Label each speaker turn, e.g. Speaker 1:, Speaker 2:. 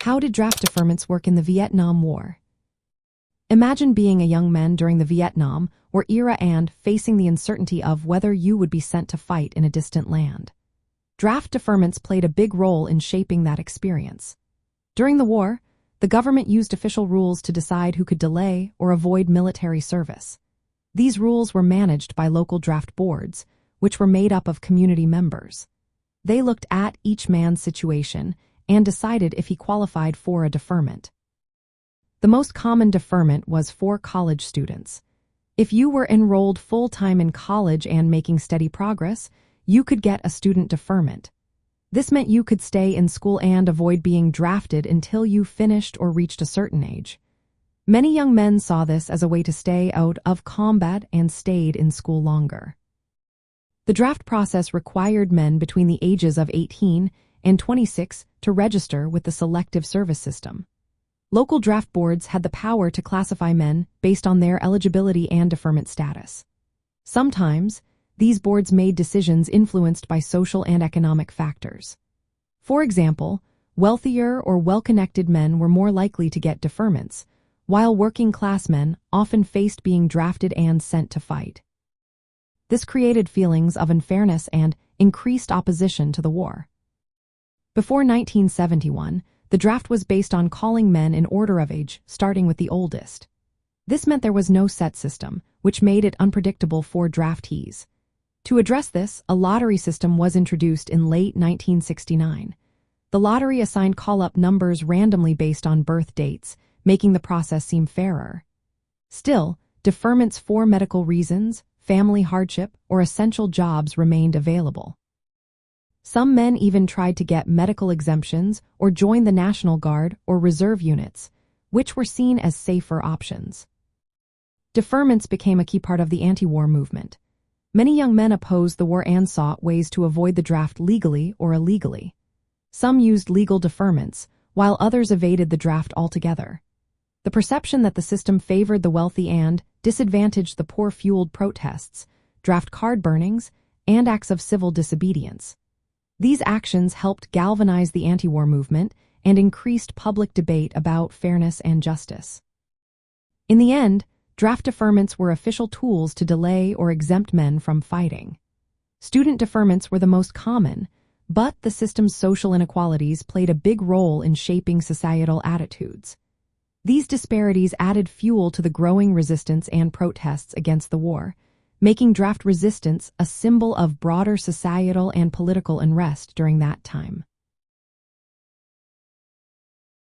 Speaker 1: How did draft deferments work in the Vietnam War? Imagine being a young man during the Vietnam War era and facing the uncertainty of whether you would be sent to fight in a distant land. Draft deferments played a big role in shaping that experience. During the war, the government used official rules to decide who could delay or avoid military service. These rules were managed by local draft boards, which were made up of community members. They looked at each man's situation and decided if he qualified for a deferment. The most common deferment was for college students. If you were enrolled full-time in college and making steady progress, you could get a student deferment. This meant you could stay in school and avoid being drafted until you finished or reached a certain age. Many young men saw this as a way to stay out of combat and stayed in school longer. The draft process required men between the ages of 18 and 26 to register with the selective service system. Local draft boards had the power to classify men based on their eligibility and deferment status. Sometimes, these boards made decisions influenced by social and economic factors. For example, wealthier or well-connected men were more likely to get deferments, while working-class men often faced being drafted and sent to fight. This created feelings of unfairness and increased opposition to the war. Before 1971, the draft was based on calling men in order of age, starting with the oldest. This meant there was no set system, which made it unpredictable for draftees. To address this, a lottery system was introduced in late 1969. The lottery assigned call-up numbers randomly based on birth dates, making the process seem fairer. Still, deferments for medical reasons, family hardship, or essential jobs remained available. Some men even tried to get medical exemptions or join the National Guard or reserve units, which were seen as safer options. Deferments became a key part of the anti-war movement. Many young men opposed the war and sought ways to avoid the draft legally or illegally. Some used legal deferments, while others evaded the draft altogether. The perception that the system favored the wealthy and disadvantaged the poor fueled protests, draft card burnings, and acts of civil disobedience. These actions helped galvanize the anti-war movement and increased public debate about fairness and justice. In the end, draft deferments were official tools to delay or exempt men from fighting. Student deferments were the most common, but the system's social inequalities played a big role in shaping societal attitudes. These disparities added fuel to the growing resistance and protests against the war, making draft resistance a symbol of broader societal and political unrest during that time.